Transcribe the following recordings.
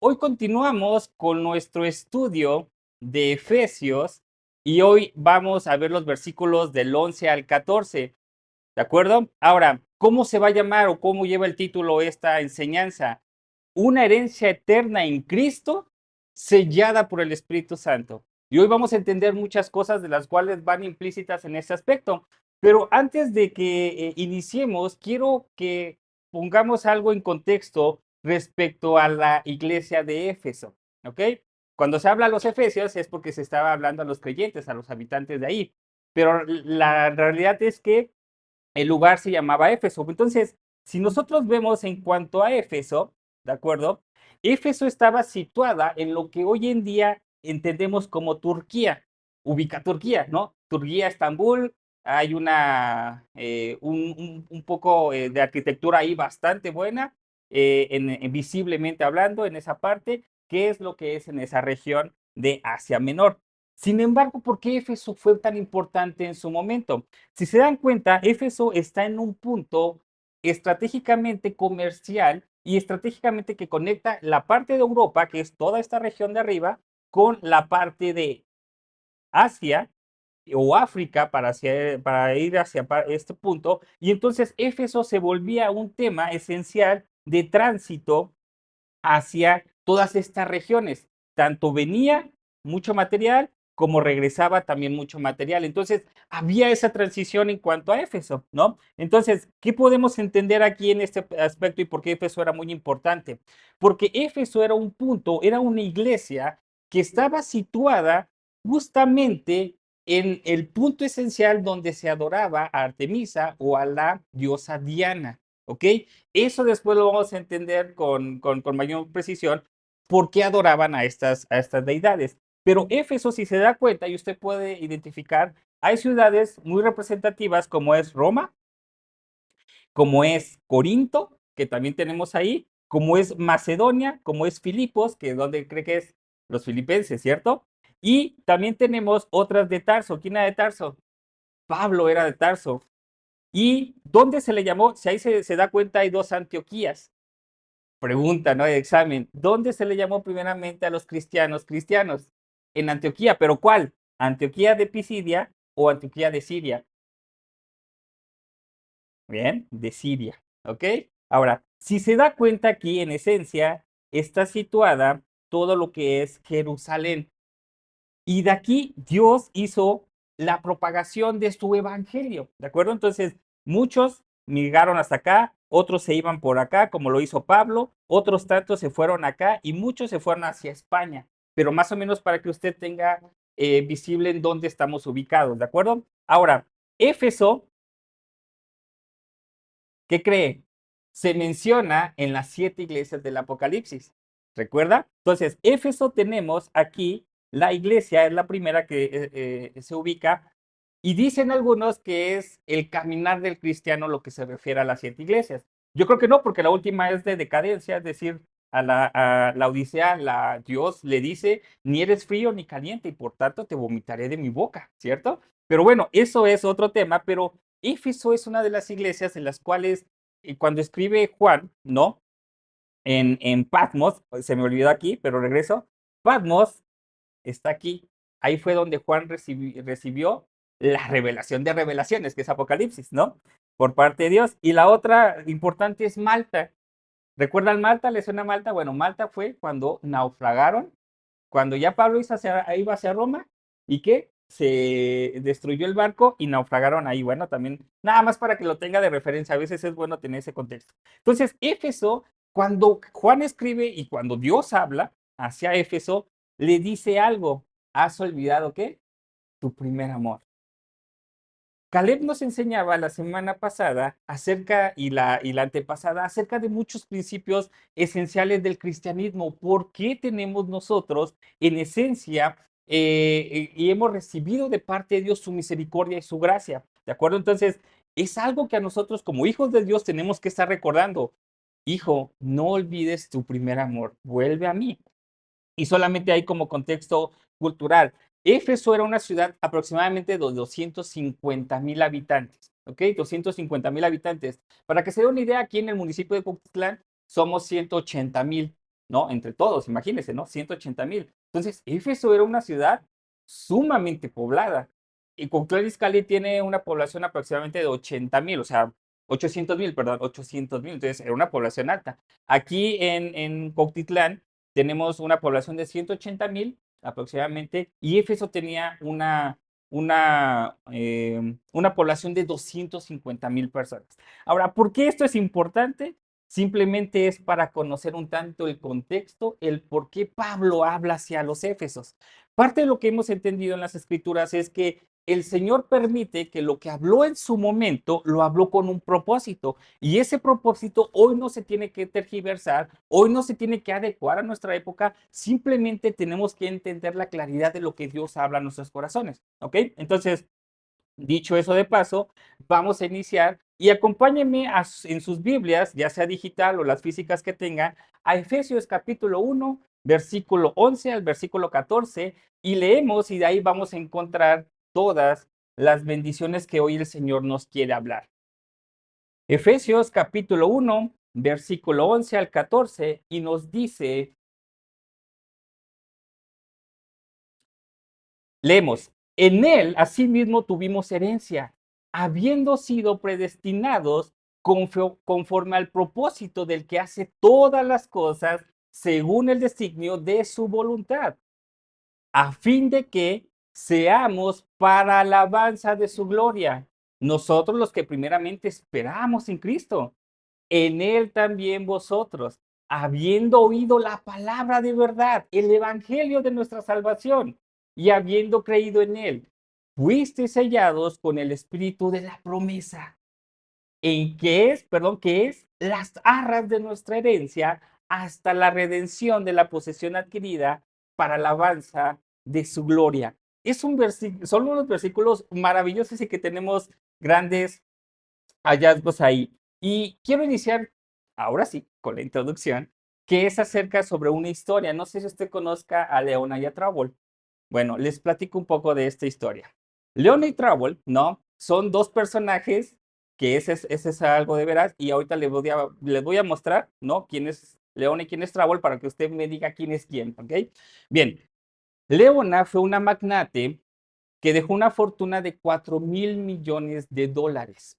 hoy continuamos con nuestro estudio de Efesios y hoy vamos a ver los versículos del 11 al 14, ¿de acuerdo? Ahora, ¿cómo se va a llamar o cómo lleva el título esta enseñanza? Una herencia eterna en Cristo, sellada por el Espíritu Santo. Y hoy vamos a entender muchas cosas de las cuales van implícitas en este aspecto. Pero antes de que iniciemos, quiero que pongamos algo en contexto respecto a la iglesia de Éfeso, ¿ok? Cuando se habla a los efesios es porque se estaba hablando a los creyentes, a los habitantes de ahí. Pero la realidad es que el lugar se llamaba Éfeso. Entonces, si nosotros vemos en cuanto a Éfeso, ¿de acuerdo? Éfeso estaba situada en lo que hoy en día entendemos como Turquía. Ubica Turquía, ¿no? Turquía, Estambul, hay un poco de arquitectura ahí bastante buena, visiblemente hablando en esa parte, que es lo que es en esa región de Asia Menor. Sin embargo, ¿por qué Éfeso fue tan importante en su momento? Si se dan cuenta, Éfeso está en un punto estratégicamente comercial y estratégicamente que conecta la parte de Europa, que es toda esta región de arriba, con la parte de Asia o África para ir hacia este punto. Y entonces Éfeso se volvía un tema esencial de tránsito hacia todas estas regiones. Tanto venía mucho material como regresaba también mucho material. Entonces, había esa transición en cuanto a Éfeso, ¿no? Entonces, ¿qué podemos entender aquí en este aspecto y por qué Éfeso era muy importante? Porque Éfeso era un punto, era una iglesia que estaba situada justamente en el punto esencial donde se adoraba a Artemisa o a la diosa Diana, ¿ok? Eso después lo vamos a entender con mayor precisión por qué adoraban a estas deidades. Pero Éfeso, si se da cuenta y usted puede identificar, hay ciudades muy representativas como es Roma, como es Corinto, que también tenemos ahí, como es Macedonia, como es Filipos, que es donde cree que es los filipenses, ¿cierto? Y también tenemos otras de Tarso. ¿Quién era de Tarso? Pablo era de Tarso. ¿Y dónde se le llamó? Si ahí se da cuenta, hay dos Antioquías. Pregunta, ¿no? De examen. ¿Dónde se le llamó primeramente a los cristianos cristianos? En Antioquía, ¿pero cuál? ¿Antioquía de Pisidia o Antioquía de Siria? Bien, de Siria, ¿ok? Ahora, si se da cuenta aquí, en esencia, está situada todo lo que es Jerusalén. Y de aquí Dios hizo la propagación de su evangelio, ¿de acuerdo? Entonces, muchos migraron hasta acá, otros se iban por acá, como lo hizo Pablo, otros tantos se fueron acá y muchos se fueron hacia España, pero más o menos para que usted tenga visible en dónde estamos ubicados, ¿de acuerdo? Ahora, Éfeso, ¿qué cree? Se menciona en las 7 iglesias del Apocalipsis. ¿Recuerda? Entonces, Éfeso tenemos aquí, la iglesia es la primera que se ubica, y dicen algunos que es el caminar del cristiano lo que se refiere a las 7 iglesias. Yo creo que no, porque la última es de decadencia, es decir, a la Odisea, Dios le dice, ni eres frío ni caliente, y por tanto te vomitaré de mi boca, ¿cierto? Pero bueno, eso es otro tema, pero Éfeso es una de las iglesias en las cuales, cuando escribe Juan, ¿no? En Patmos, se me olvidó aquí, pero regreso. Patmos está aquí. Ahí fue donde Juan recibió la revelación de revelaciones, que es Apocalipsis, ¿no? Por parte de Dios. Y la otra importante es Malta. ¿Recuerdan Malta? ¿Le suena Malta? Bueno, Malta fue cuando naufragaron, cuando ya Pablo iba hacia Roma y que se destruyó el barco y naufragaron ahí. Bueno, también, nada más para que lo tenga de referencia, a veces es bueno tener ese contexto. Entonces, Éfeso, cuando Juan escribe y cuando Dios habla hacia Éfeso, le dice algo. ¿Has olvidado qué? Tu primer amor. Caleb nos enseñaba la semana pasada acerca y la antepasada acerca de muchos principios esenciales del cristianismo. ¿Por qué tenemos nosotros, en esencia, y hemos recibido de parte de Dios su misericordia y su gracia? ¿De acuerdo? Entonces, es algo que a nosotros como hijos de Dios tenemos que estar recordando. Hijo, no olvides tu primer amor, vuelve a mí. Y solamente hay como contexto cultural. Éfeso era una ciudad aproximadamente de 250,000 habitantes, ¿ok? 250,000 habitantes. Para que se dé una idea, aquí en el municipio de Cuautitlán somos 180,000. ¿no? Entre todos, imagínense, ¿no? 180,000. Entonces, Éfeso era una ciudad sumamente poblada. Y Cuautitlán tiene una población aproximadamente de 80,000, o sea, 800,000, perdón, 800,000. Entonces, era una población alta. Aquí en Cuautitlán tenemos una población de 180,000 aproximadamente, y Éfeso tenía una población de 250,000 personas. Ahora, ¿por qué esto es importante? Simplemente es para conocer un tanto el contexto, el por qué Pablo habla hacia los Éfesos. Parte de lo que hemos entendido en las escrituras es que el Señor permite que lo que habló en su momento lo habló con un propósito, y ese propósito hoy no se tiene que tergiversar, hoy no se tiene que adecuar a nuestra época, simplemente tenemos que entender la claridad de lo que Dios habla en nuestros corazones, ¿ok? Entonces, dicho eso de paso, vamos a iniciar y acompáñenme en sus Biblias, ya sea digital o las físicas que tengan, a Efesios capítulo 1, versículo 11 al versículo 14, y leemos y de ahí vamos a encontrar todas las bendiciones que hoy el Señor nos quiere hablar. Efesios capítulo 1, versículo 11 al 14, y nos dice, leemos, en él asimismo tuvimos herencia, habiendo sido predestinados conforme al propósito del que hace todas las cosas según el designio de su voluntad, a fin de que seamos para alabanza de su gloria, nosotros los que primeramente esperamos en Cristo. En él también vosotros, habiendo oído la palabra de verdad, el evangelio de nuestra salvación, y habiendo creído en él, fuisteis sellados con el espíritu de la promesa, en que es las arras de nuestra herencia hasta la redención de la posesión adquirida para alabanza de su gloria. Son unos versículos maravillosos y que tenemos grandes hallazgos ahí. Y quiero iniciar, ahora sí, con la introducción, que es acerca sobre una historia. No sé si usted conozca a Leona y a Trouble. Bueno, les platico un poco de esta historia. Leona y Trouble, ¿no? Son dos personajes que ese es algo de veras, y ahorita les voy a mostrar, ¿no? Quién es Leona y quién es Trouble para que usted me diga quién es quién, ¿ok? Bien, Leona fue una magnate que dejó una fortuna de 4,000 millones de dólares.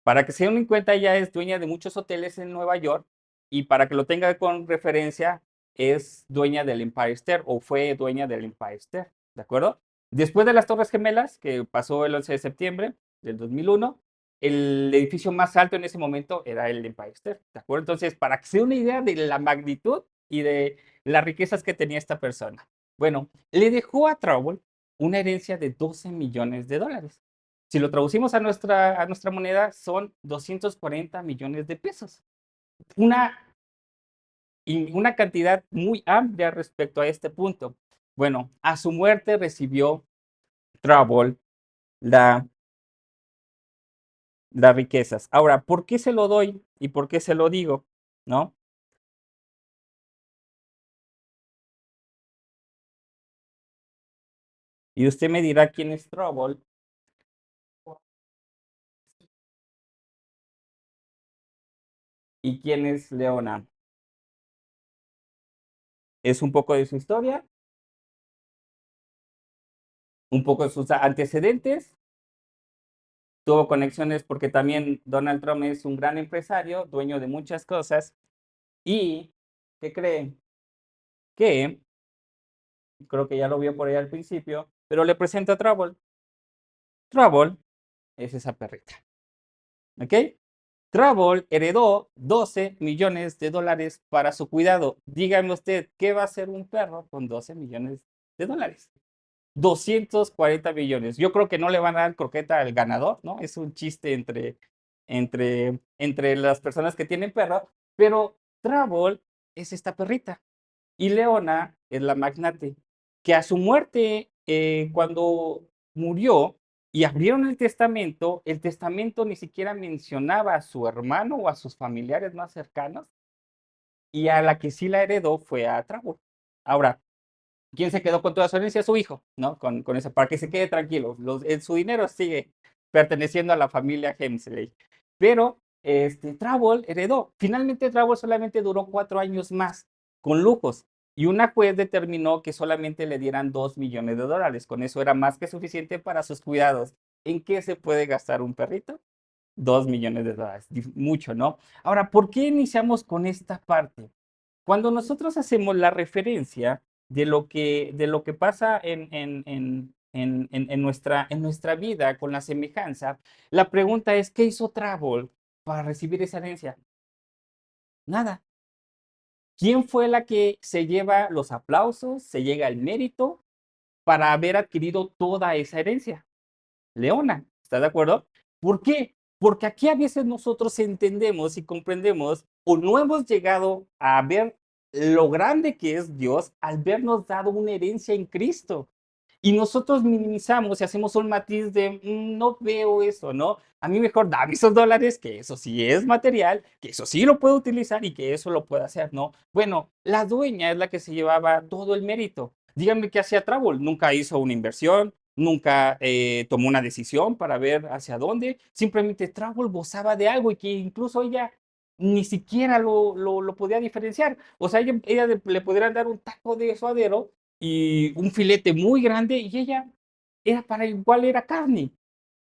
Para que se den en cuenta, ella es dueña de muchos hoteles en Nueva York, y para que lo tenga con referencia, es dueña del Empire State o fue dueña del Empire State, ¿de acuerdo? Después de las Torres Gemelas, que pasó el 11 de septiembre del 2001, el edificio más alto en ese momento era el Empire State, ¿de acuerdo? Entonces, para que se den una idea de la magnitud y de las riquezas que tenía esta persona. Bueno, le dejó a Trouble una herencia de 12 millones de dólares. Si lo traducimos a nuestra moneda, son 240 millones de pesos. Una, una cantidad muy amplia respecto a este punto. Bueno, a su muerte recibió Trouble la, las riquezas. Ahora, ¿por qué se lo doy y por qué se lo digo? ¿No? Y usted me dirá quién es Trouble y quién es Leona. Es un poco de su historia, un poco de sus antecedentes. Tuvo conexiones porque también Donald Trump es un gran empresario, dueño de muchas cosas. Y, ¿qué creen? Que, creo que ya lo vio por ahí al principio, pero le presento a Trouble. Trouble es esa perrita, ¿ok? Trouble heredó 12 millones de dólares para su cuidado. Dígame usted, ¿qué va a hacer un perro con 12 millones de dólares? 240 millones. Yo creo que no le van a dar croqueta al ganador, ¿no? Es un chiste entre las personas que tienen perro, pero Trouble es esta perrita. Y Leona es la magnate, que a su muerte, cuando murió y abrieron el testamento ni siquiera mencionaba a su hermano o a sus familiares más cercanos, y a la que sí la heredó fue a Trouble. Ahora, ¿quién se quedó con toda su herencia? Su hijo, ¿no? Con eso, para que se quede tranquilo. Su dinero sigue perteneciendo a la familia Hemsley. Pero Trouble heredó. Finalmente, Trouble solamente duró 4 años más. con lujos. Y una juez determinó que solamente le dieran $2 millones. Con eso era más que suficiente para sus cuidados. ¿En qué se puede gastar un perrito? $2 millones. Mucho, ¿no? Ahora, ¿por qué iniciamos con esta parte? Cuando nosotros hacemos la referencia de lo que pasa en nuestra vida con la semejanza, la pregunta es, ¿qué hizo Travel para recibir esa herencia? Nada. ¿Quién fue la que se lleva los aplausos, se llega el mérito para haber adquirido toda esa herencia? Leona, ¿estás de acuerdo? ¿Por qué? Porque aquí a veces nosotros entendemos y comprendemos o no hemos llegado a ver lo grande que es Dios al vernos dado una herencia en Cristo. Y nosotros minimizamos y hacemos un matiz de no veo eso, ¿no? A mí mejor dame esos dólares, que eso sí es material, que eso sí lo puedo utilizar y que eso lo puedo hacer, ¿no? Bueno, la dueña es la que se llevaba todo el mérito. Díganme qué hacía Travel. Nunca hizo una inversión, nunca tomó una decisión para ver hacia dónde. Simplemente Travel gozaba de algo y que incluso ella ni siquiera lo podía diferenciar. O sea, ella le pudieran dar un taco de suadero y un filete muy grande y ella era para igual era carne,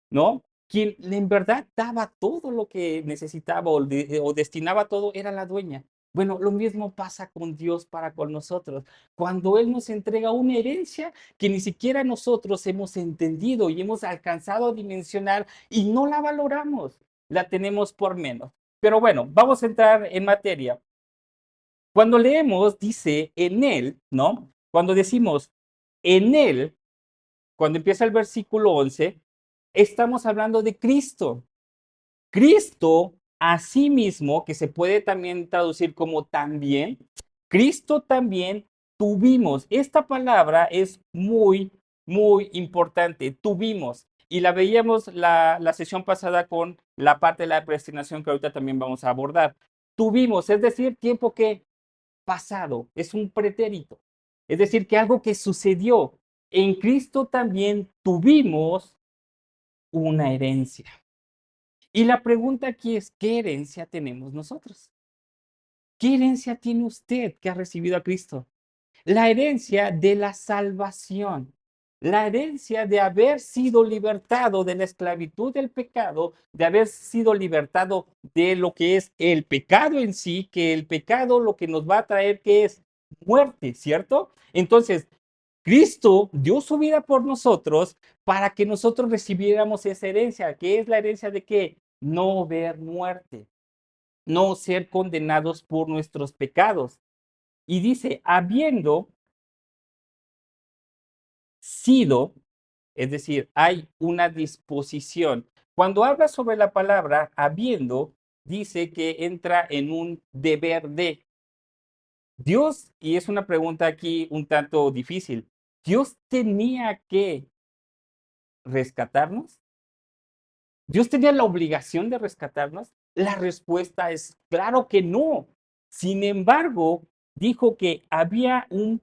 ¿no? Quien en verdad daba todo lo que necesitaba o destinaba todo era la dueña. Bueno, lo mismo pasa con Dios para con nosotros. Cuando Él nos entrega una herencia que ni siquiera nosotros hemos entendido y hemos alcanzado a dimensionar y no la valoramos, la tenemos por menos. Pero bueno, vamos a entrar en materia. Cuando leemos, dice en Él, ¿no? Cuando decimos en Él, cuando empieza el versículo 11, estamos hablando de Cristo. Cristo, asimismo, que se puede también traducir como también, Cristo también tuvimos. Esta palabra es muy, muy importante. Tuvimos. Y la veíamos la sesión pasada con la parte de la predestinación que ahorita también vamos a abordar. Tuvimos, es decir, tiempo que pasado, es un pretérito. Es decir, que algo que sucedió. En Cristo también tuvimos una herencia. Y la pregunta aquí es, ¿qué herencia tenemos nosotros? ¿Qué herencia tiene usted que ha recibido a Cristo? La herencia de la salvación, la herencia de haber sido libertado de la esclavitud del pecado, de haber sido libertado de lo que es el pecado en sí, que el pecado lo que nos va a traer que es muerte, ¿cierto? Entonces, Cristo dio su vida por nosotros para que nosotros recibiéramos esa herencia, que es la herencia de que no ver muerte, no ser condenados por nuestros pecados. Y dice, habiendo sido, es decir, hay una disposición. Cuando habla sobre la palabra habiendo, dice que entra en un deber de Dios, y es una pregunta aquí un tanto difícil. ¿Dios tenía que rescatarnos? ¿Dios tenía la obligación de rescatarnos? La respuesta es claro que no. Sin embargo, dijo que habíamos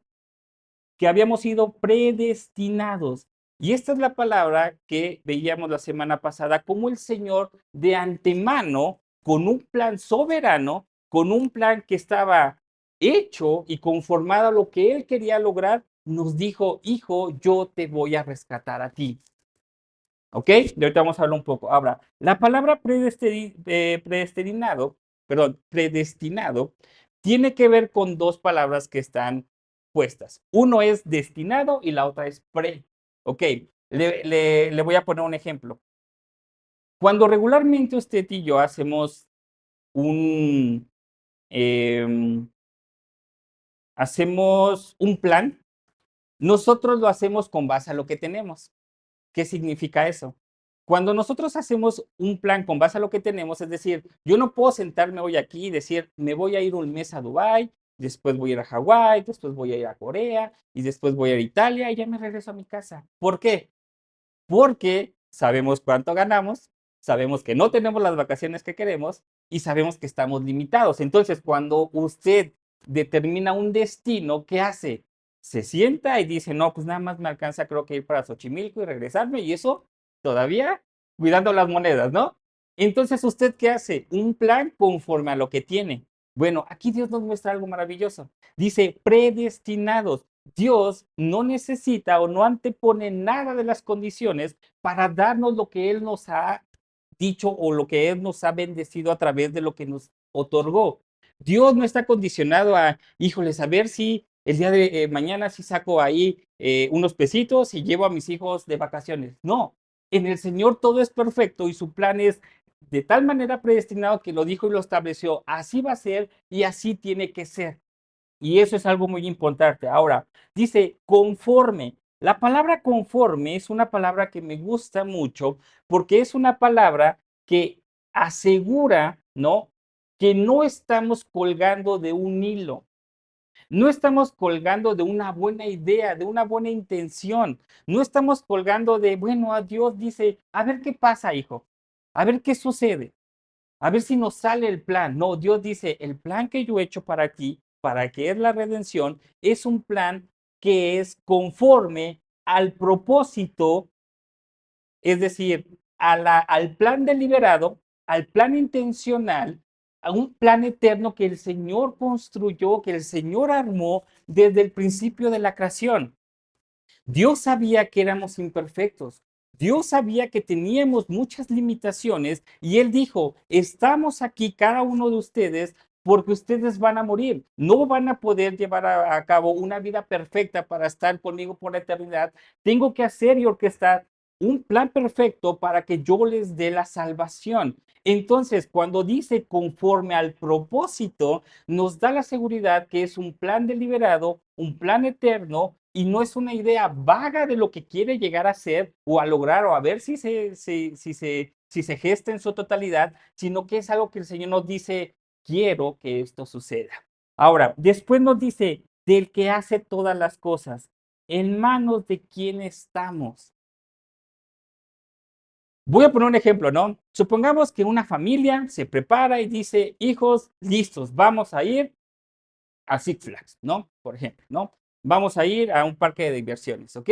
sido predestinados. Y esta es la palabra que veíamos la semana pasada, como el Señor de antemano, con un plan soberano, con un plan que estaba hecho y conformado a lo que Él quería lograr, nos dijo, hijo, yo te voy a rescatar a ti. ¿Ok? De ahorita vamos a hablar un poco. Ahora, la palabra predestinado, tiene que ver con dos palabras que están puestas. Uno es destinado y la otra es pre. ¿Ok? Le voy a poner un ejemplo. Cuando regularmente usted y yo hacemos un, em, plan, nosotros lo hacemos con base a lo que tenemos. ¿Qué significa eso? Cuando nosotros hacemos un plan con base a lo que tenemos, es decir, yo no puedo sentarme hoy aquí y decir, me voy a ir un mes a Dubái, después voy a ir a Hawái, después voy a ir a Corea y después voy a ir a Italia y ya me regreso a mi casa. ¿Por qué? Porque sabemos cuánto ganamos, sabemos que no tenemos las vacaciones que queremos y sabemos que estamos limitados. Entonces, cuando usted determina un destino, ¿qué hace? Se sienta y dice, no, pues nada más me alcanza creo que ir para Xochimilco y regresarme y eso todavía cuidando las monedas, ¿no? Entonces, ¿usted qué hace? Un plan conforme a lo que tiene. Bueno, aquí Dios nos muestra algo maravilloso. Dice, predestinados. Dios no necesita o no antepone nada de las condiciones para darnos lo que Él nos ha dicho o lo que Él nos ha bendecido a través de lo que nos otorgó. Dios no está condicionado a, híjoles, a ver si el día de mañana sí saco ahí unos pesitos y llevo a mis hijos de vacaciones. No, en el Señor todo es perfecto y su plan es de tal manera predestinado que lo dijo y lo estableció. Así va a ser y así tiene que ser. Y eso es algo muy importante. Ahora, dice conforme. La palabra conforme es una palabra que me gusta mucho porque es una palabra que asegura, ¿no? Que no estamos colgando de un hilo. No estamos colgando de una buena idea, de una buena intención. No estamos colgando de, bueno, a Dios dice, a ver qué pasa, hijo. A ver qué sucede. A ver si nos sale el plan. No, Dios dice, el plan que yo he hecho para ti, para que es la redención, es un plan que es conforme al propósito, es decir, al plan deliberado, al plan intencional, a un plan eterno que el Señor construyó, que el Señor armó desde el principio de la creación. Dios sabía que éramos imperfectos. Dios sabía que teníamos muchas limitaciones y Él dijo, estamos aquí cada uno de ustedes porque ustedes van a morir. No van a poder llevar a cabo una vida perfecta para estar conmigo por la eternidad. Tengo que hacer y orquestar un plan perfecto para que yo les dé la salvación. Entonces, cuando dice conforme al propósito, nos da la seguridad que es un plan deliberado, un plan eterno y no es una idea vaga de lo que quiere llegar a ser o a lograr o a ver si se gesta en su totalidad, sino que es algo que el Señor nos dice, quiero que esto suceda. Ahora, después nos dice, del que hace todas las cosas, en manos de quién estamos. Voy a poner un ejemplo, ¿no? Supongamos que una familia se prepara y dice, hijos, listos, vamos a ir a Six Flags, ¿no? Por ejemplo, ¿no? Vamos a ir a un parque de diversiones, ¿ok?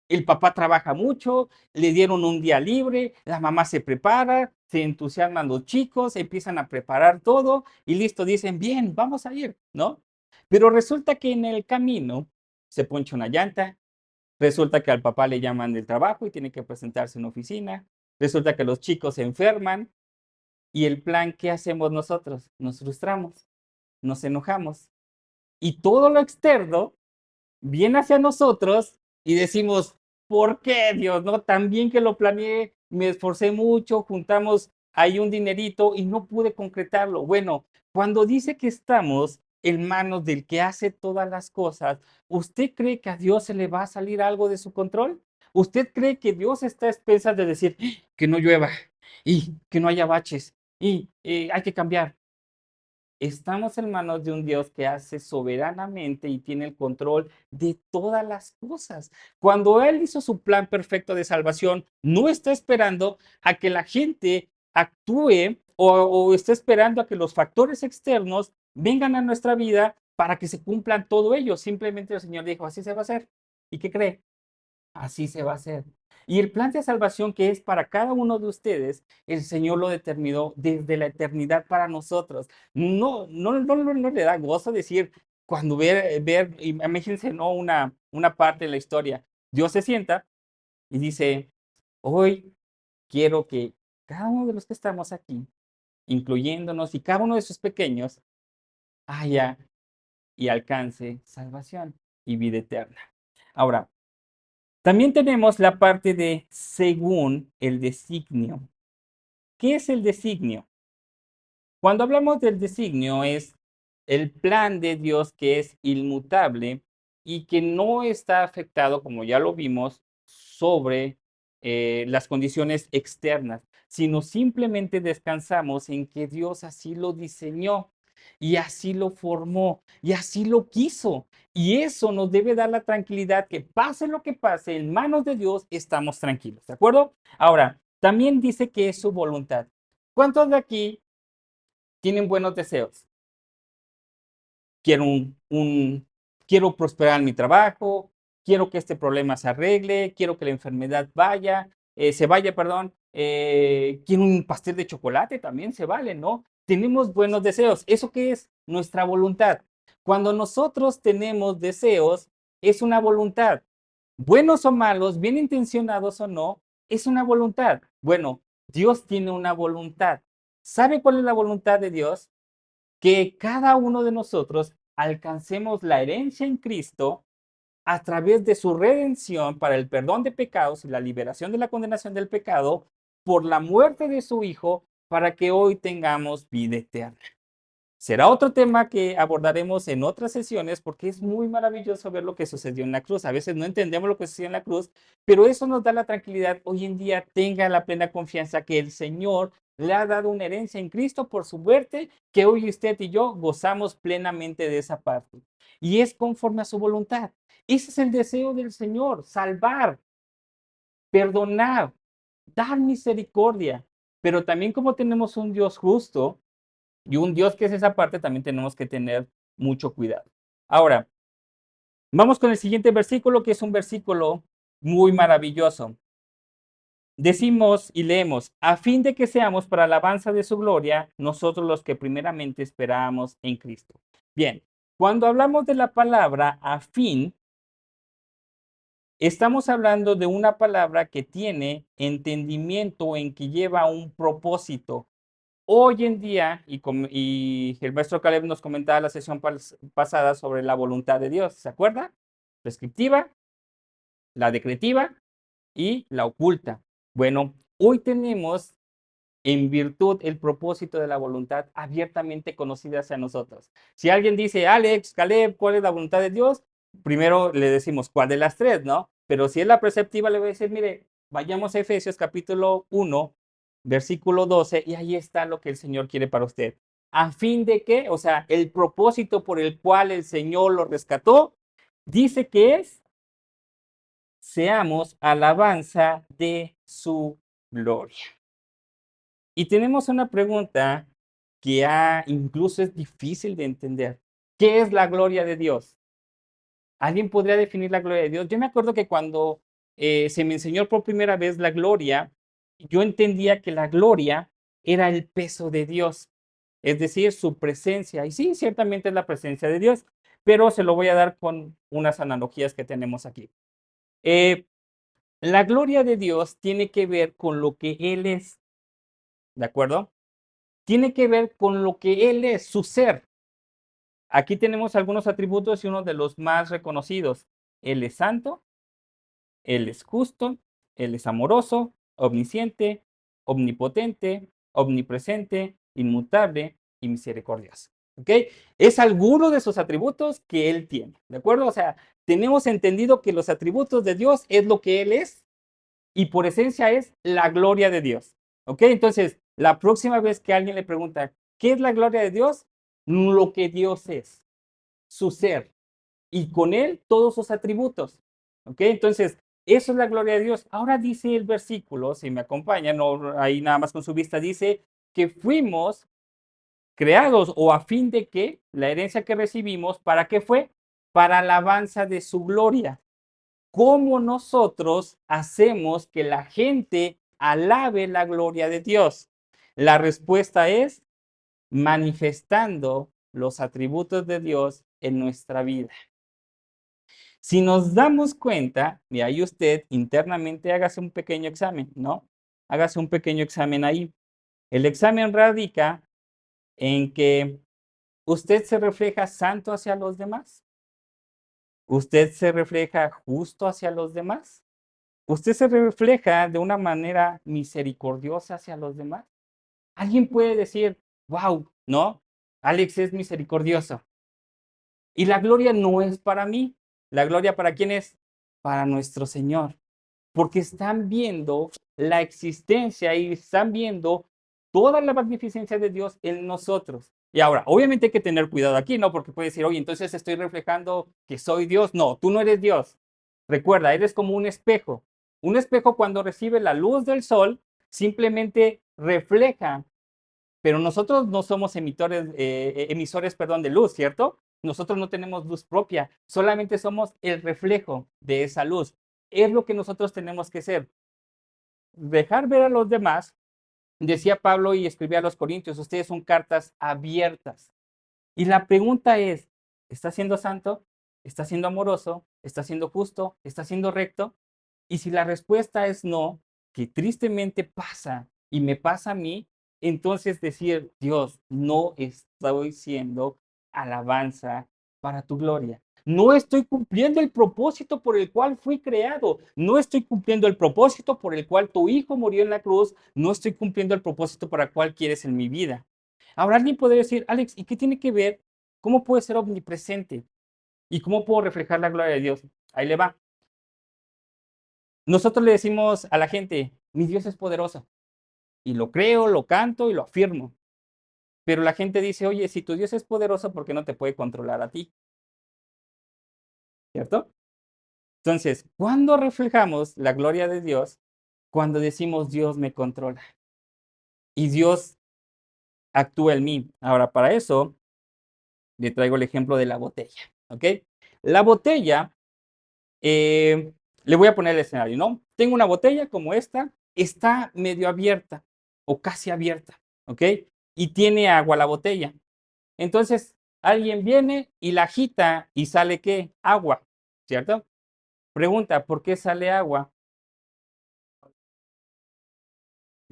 El papá trabaja mucho, le dieron un día libre, la mamá se prepara, se entusiasman los chicos, empiezan a preparar todo y listo, dicen, bien, vamos a ir, ¿no? Pero resulta que en el camino se poncha una llanta, resulta que al papá le llaman del trabajo y tiene que presentarse en oficina, resulta que los chicos se enferman y el plan, ¿qué hacemos nosotros? Nos frustramos, nos enojamos y todo lo externo viene hacia nosotros y decimos, ¿por qué Dios? ¿No? Tan bien que lo planeé, me esforcé mucho, juntamos ahí un dinerito y no pude concretarlo. Bueno, cuando dice que estamos en manos del que hace todas las cosas, ¿usted cree que a Dios se le va a salir algo de su control? ¿Usted cree que Dios está a expensas de decir que no llueva y que no haya baches y hay que cambiar? Estamos en manos de un Dios que hace soberanamente y tiene el control de todas las cosas. Cuando Él hizo su plan perfecto de salvación, no está esperando a que la gente actúe o está esperando a que los factores externos vengan a nuestra vida para que se cumplan todo ello. Simplemente el Señor dijo, así se va a hacer. ¿Y qué cree? Así se va a hacer. Y el plan de salvación que es para cada uno de ustedes, el Señor lo determinó desde la eternidad para nosotros. No le da gozo decir, cuando imagínense, ¿no? Una parte de la historia. Dios se sienta y dice, hoy quiero que cada uno de los que estamos aquí, incluyéndonos y cada uno de sus pequeños, haya y alcance salvación y vida eterna. Ahora, también tenemos la parte de según el designio. ¿Qué es el designio? Cuando hablamos del designio es el plan de Dios que es inmutable y que no está afectado, como ya lo vimos, sobre las condiciones externas, sino simplemente descansamos en que Dios así lo diseñó y así lo formó y así lo quiso. Y eso nos debe dar la tranquilidad que pase lo que pase, en manos de Dios estamos tranquilos, ¿de acuerdo? Ahora, también dice que es su voluntad. ¿Cuántos de aquí tienen buenos deseos? Quiero quiero prosperar en mi trabajo, quiero que este problema se arregle, quiero que la enfermedad se vaya, perdón, quiero un pastel de chocolate, también se vale, ¿no? tenemos buenos deseos. ¿Eso qué es? Nuestra voluntad. Cuando nosotros tenemos deseos, es una voluntad. Buenos o malos, bien intencionados o no, es una voluntad. Bueno, Dios tiene una voluntad. ¿Sabe cuál es la voluntad de Dios? Que cada uno de nosotros alcancemos la herencia en Cristo a través de su redención para el perdón de pecados y la liberación de la condenación del pecado por la muerte de su Hijo para que hoy tengamos vida eterna. Será otro tema que abordaremos en otras sesiones porque es muy maravilloso ver lo que sucedió en la cruz. A veces no entendemos lo que sucedió en la cruz, pero eso nos da la tranquilidad. Hoy en día tenga la plena confianza que el Señor le ha dado una herencia en Cristo por su muerte, que hoy usted y yo gozamos plenamente de esa parte. Y es conforme a su voluntad. Ese es el deseo del Señor, salvar, perdonar, dar misericordia. Pero también como tenemos un Dios justo, y un Dios que es esa parte, también tenemos que tener mucho cuidado. Ahora, vamos con el siguiente versículo, que es un versículo muy maravilloso. Decimos y leemos, a fin de que seamos para alabanza de su gloria, nosotros los que primeramente esperamos en Cristo. Bien, cuando hablamos de la palabra a fin, estamos hablando de una palabra que tiene entendimiento en que lleva un propósito. Hoy en día, y el maestro Caleb nos comentaba la sesión pasada sobre la voluntad de Dios, ¿se acuerda? Prescriptiva, la decretiva y la oculta. Bueno, hoy tenemos en virtud el propósito de la voluntad abiertamente conocida hacia nosotros. Si alguien dice, Alex, Caleb, ¿cuál es la voluntad de Dios? Primero le decimos, ¿cuál de las tres, no? Pero si es la preceptiva, le voy a decir, mire, vayamos a Efesios capítulo 1, versículo 12, y ahí está lo que el Señor quiere para usted. ¿A fin de qué? O sea, el propósito por el cual el Señor lo rescató, dice que es, seamos alabanza de su gloria. Y tenemos una pregunta que incluso es difícil de entender. ¿Qué es la gloria de Dios? ¿Alguien podría definir la gloria de Dios? Yo me acuerdo que cuando se me enseñó por primera vez la gloria, yo entendía que la gloria era el peso de Dios, es decir, su presencia. Y sí, ciertamente es la presencia de Dios, pero se lo voy a dar con unas analogías que tenemos aquí. La gloria de Dios tiene que ver con lo que Él es, ¿de acuerdo? Tiene que ver con lo que Él es, su ser. Aquí tenemos algunos atributos y uno de los más reconocidos. Él es santo, Él es justo, Él es amoroso, omnisciente, omnipotente, omnipresente, inmutable y misericordioso. ¿Ok? Es alguno de esos atributos que Él tiene. ¿De acuerdo? O sea, tenemos entendido que los atributos de Dios es lo que Él es y por esencia es la gloria de Dios. ¿Ok? Entonces, la próxima vez que alguien le pregunta, ¿qué es la gloria de Dios? Lo que Dios es, su ser, y con él todos sus atributos. ¿Ok? Entonces, eso es la gloria de Dios. Ahora dice el versículo, si me acompañan, no ahí nada más con su vista, dice que fuimos creados o a fin de que la herencia que recibimos, ¿para qué fue? Para alabanza de su gloria. ¿Cómo nosotros hacemos que la gente alabe la gloria de Dios? La respuesta es manifestando los atributos de Dios en nuestra vida. Si nos damos cuenta, y ahí usted internamente hágase un pequeño examen, ¿no? Hágase un pequeño examen ahí. El examen radica en que usted se refleja santo hacia los demás. Usted se refleja justo hacia los demás. Usted se refleja de una manera misericordiosa hacia los demás. Alguien puede decir, wow, ¿no? Alex es misericordioso. Y la gloria no es para mí. ¿La gloria para quién es? Para nuestro Señor. Porque están viendo la existencia y están viendo toda la magnificencia de Dios en nosotros. Y ahora, obviamente hay que tener cuidado aquí, ¿no? Porque puede decir, oye, entonces estoy reflejando que soy Dios. No, tú no eres Dios. Recuerda, eres como un espejo. Un espejo cuando recibe la luz del sol simplemente refleja, pero nosotros no somos emisores, perdón, de luz, ¿cierto? Nosotros no tenemos luz propia, solamente somos el reflejo de esa luz. Es lo que nosotros tenemos que ser, dejar ver a los demás Decía Pablo y escribía a los Corintios, ustedes son cartas abiertas. Y la pregunta es, ¿está siendo santo? ¿Está siendo amoroso? ¿Está siendo justo? ¿Está siendo recto? Y si la respuesta es no, que tristemente pasa y me pasa a mí, entonces decir, Dios, no estoy siendo alabanza para tu gloria. No estoy cumpliendo el propósito por el cual fui creado. No estoy cumpliendo el propósito por el cual tu hijo murió en la cruz. No estoy cumpliendo el propósito para el cual quieres en mi vida. Ahora alguien podría decir, Alex, ¿y qué tiene que ver? ¿Cómo puede ser omnipresente? ¿Y cómo puedo reflejar la gloria de Dios? Ahí le va. Nosotros le decimos a la gente, mi Dios es poderoso. Y lo creo, lo canto y lo afirmo. Pero la gente dice, oye, si tu Dios es poderoso, ¿por qué no te puede controlar a ti? ¿Cierto? Entonces, ¿cuándo reflejamos la gloria de Dios? Cuando decimos, Dios me controla. Y Dios actúa en mí. Ahora, para eso, le traigo el ejemplo de la botella. ¿Ok? La botella, le voy a poner el escenario, ¿no? Tengo una botella como esta, está medio abierta o casi abierta, ¿ok? Y tiene agua la botella. Entonces, alguien viene y la agita y sale ¿qué? Agua, ¿cierto? Pregunta, ¿por qué sale agua?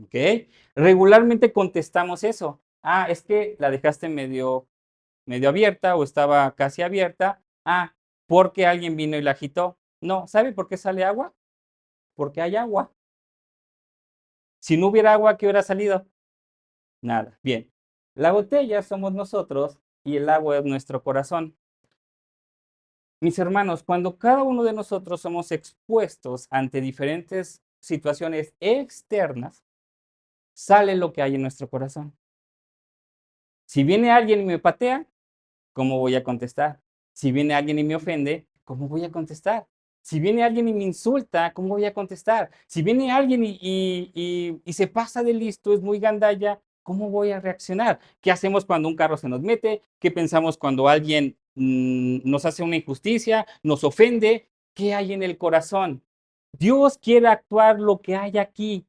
¿Ok? Regularmente contestamos eso. Ah, es que la dejaste medio abierta o estaba casi abierta. Ah, porque alguien vino y la agitó. No, ¿sabe por qué sale agua? Porque hay agua. Si no hubiera agua, ¿qué hubiera salido? Nada. Bien. La botella somos nosotros y el agua es nuestro corazón. Mis hermanos, cuando cada uno de nosotros somos expuestos ante diferentes situaciones externas, sale lo que hay en nuestro corazón. Si viene alguien y me patea, ¿cómo voy a contestar? Si viene alguien y me ofende, ¿cómo voy a contestar? Si viene alguien y me insulta, ¿cómo voy a contestar? Si viene alguien y se pasa de listo, es muy gandalla, ¿cómo voy a reaccionar? ¿Qué hacemos cuando un carro se nos mete? ¿Qué pensamos cuando alguien nos hace una injusticia, nos ofende? ¿Qué hay en el corazón? Dios quiere actuar lo que hay aquí.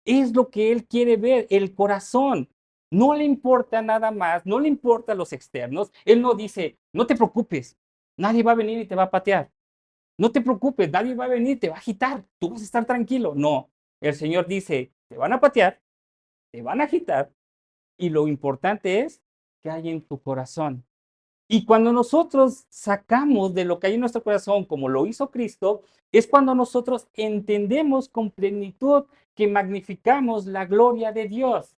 Es lo que Él quiere ver, el corazón. No le importa nada más, no le importa los externos. Él no dice, no te preocupes, nadie va a venir y te va a patear. No te preocupes, nadie va a venir y te va a agitar. Tú vas a estar tranquilo. No, el Señor dice, te van a patear, te van a agitar y lo importante es que hay en tu corazón. Y cuando nosotros sacamos de lo que hay en nuestro corazón, como lo hizo Cristo, es cuando nosotros entendemos con plenitud que magnificamos la gloria de Dios.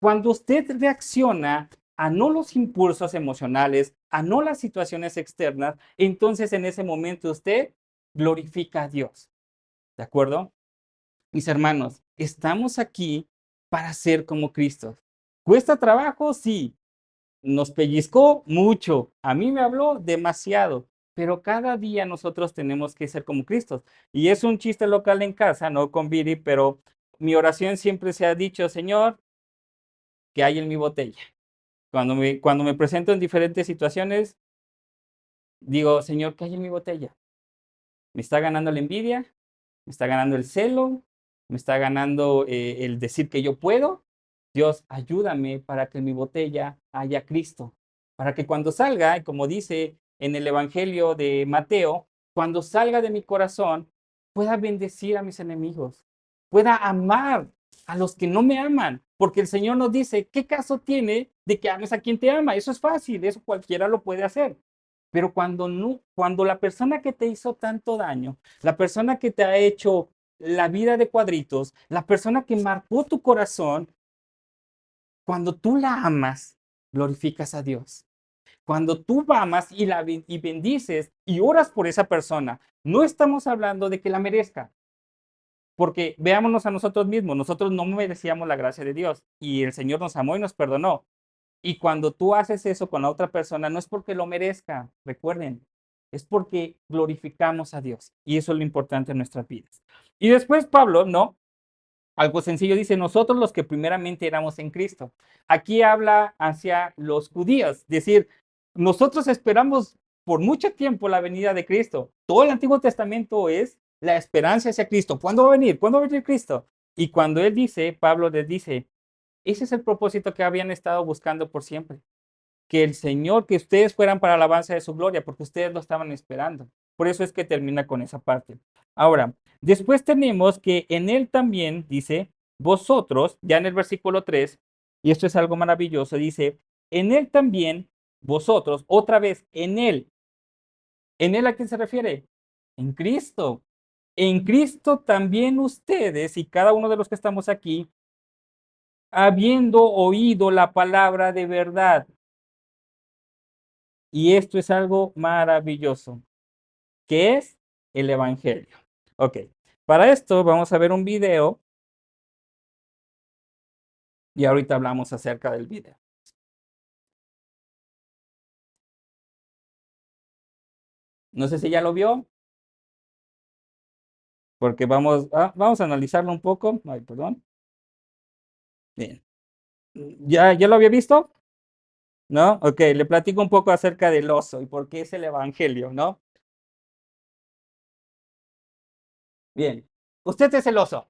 Cuando usted reacciona a no los impulsos emocionales, a no las situaciones externas, entonces en ese momento usted glorifica a Dios. ¿De acuerdo? Mis hermanos, estamos aquí para ser como Cristo. ¿Cuesta trabajo? Sí. Nos pellizcó mucho, a mí me habló demasiado, pero cada día nosotros tenemos que ser como Cristo. Y es un chiste local en casa, no con Viri, pero mi oración siempre se ha dicho, Señor, ¿qué hay en mi botella? Cuando me presento en diferentes situaciones, digo, Señor, ¿qué hay en mi botella? ¿Me está ganando la envidia? ¿Me está ganando el celo? ¿Me está ganando el decir que yo puedo? Dios, ayúdame para que en mi botella haya Cristo, para que cuando salga, como dice en el Evangelio de Mateo, cuando salga de mi corazón, pueda bendecir a mis enemigos, pueda amar a los que no me aman, porque el Señor nos dice, ¿qué caso tiene de que ames a quien te ama? Eso es fácil, eso cualquiera lo puede hacer. Pero cuando no, cuando la persona que te hizo tanto daño, la persona que te ha hecho la vida de cuadritos, la persona que marcó tu corazón, cuando tú la amas, glorificas a Dios. Cuando tú amas y bendices y oras por esa persona, no estamos hablando de que la merezca, porque veámonos a nosotros mismos, nosotros no merecíamos la gracia de Dios y el Señor nos amó y nos perdonó. Y cuando tú haces eso con la otra persona, no es porque lo merezca, recuerden, es porque glorificamos a Dios. Y eso es lo importante en nuestras vidas. Y después Pablo, ¿no? Algo sencillo dice, nosotros los que primeramente éramos en Cristo. Aquí habla hacia los judíos, es decir, nosotros esperamos por mucho tiempo la venida de Cristo. Todo el Antiguo Testamento es la esperanza hacia Cristo. ¿Cuándo va a venir? ¿Cuándo va a venir Cristo? Y cuando él dice, Pablo les dice, ese es el propósito que habían estado buscando por siempre. Que el Señor, que ustedes fueran para alabanza de su gloria, porque ustedes lo estaban esperando. Por eso es que termina con esa parte. Ahora, después tenemos que en él también, dice, vosotros, ya en el versículo 3, y esto es algo maravilloso, dice, en él también, vosotros, otra vez, ¿en él a quién se refiere? En Cristo. En Cristo también ustedes y cada uno de los que estamos aquí, habiendo oído la palabra de verdad. Y esto es algo maravilloso, que es el Evangelio. Ok, para esto vamos a ver un video y ahorita hablamos acerca del video. No sé si ya lo vio, porque vamos a analizarlo un poco. Ay, perdón. Bien. ¿Ya lo había visto? ¿No? Ok, le platico un poco acerca del oso y por qué es el Evangelio, ¿no? Bien. Usted es el oso.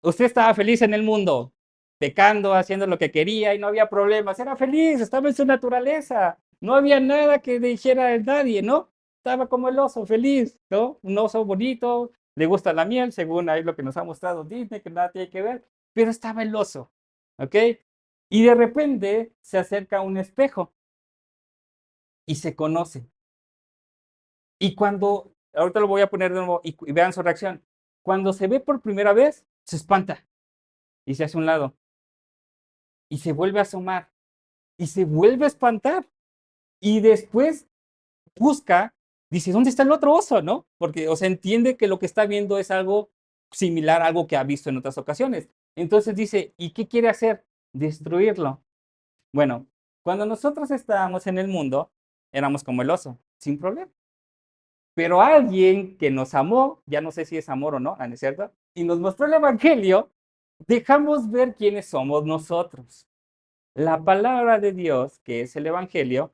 Usted estaba feliz en el mundo, pecando, haciendo lo que quería y no había problemas. Era feliz, estaba en su naturaleza. No había nada que le dijera a nadie, ¿no? Estaba como el oso, feliz, ¿no? Un oso bonito, le gusta la miel, según ahí lo que nos ha mostrado Disney, que nada tiene que ver, pero estaba el oso, ¿ok? Y de repente se acerca a un espejo y se conoce. Y cuando, ahorita lo voy a poner de nuevo y vean su reacción, cuando se ve por primera vez, se espanta y se hace a un lado y se vuelve a asomar y se vuelve a espantar y después busca, dice, ¿dónde está el otro oso? ¿No? Porque, o sea, entiende que lo que está viendo es algo similar a algo que ha visto en otras ocasiones. Entonces dice, ¿y qué quiere hacer? Destruirlo. Bueno, cuando nosotros estábamos en el mundo, éramos como el oso, sin problema. Pero alguien que nos amó, ya no sé si es amor o no, ¿no es cierto? Y nos mostró el Evangelio, dejamos ver quiénes somos nosotros. La palabra de Dios, que es el Evangelio,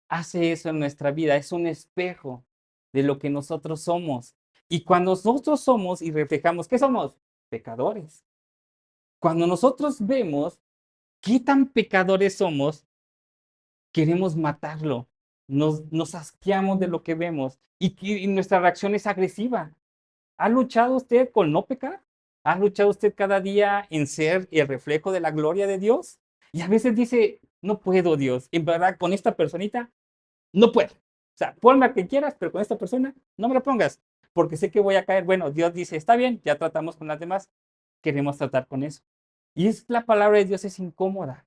hace eso en nuestra vida, es un espejo de lo que nosotros somos. Y cuando nosotros somos y reflejamos, ¿qué somos? Pecadores. Cuando nosotros vemos qué tan pecadores somos, queremos matarlo. Nos asqueamos de lo que vemos y nuestra reacción es agresiva. ¿Ha luchado usted con no pecar? ¿Ha luchado usted cada día en ser el reflejo de la gloria de Dios? Y a veces dice, no puedo, Dios. En verdad, con esta personita, no puedo. O sea, ponme a que quieras, pero con esta persona, no me la pongas, porque sé que voy a caer. Bueno, Dios dice, está bien, ya tratamos con las demás, queremos tratar con eso. Y es la palabra de Dios es incómoda,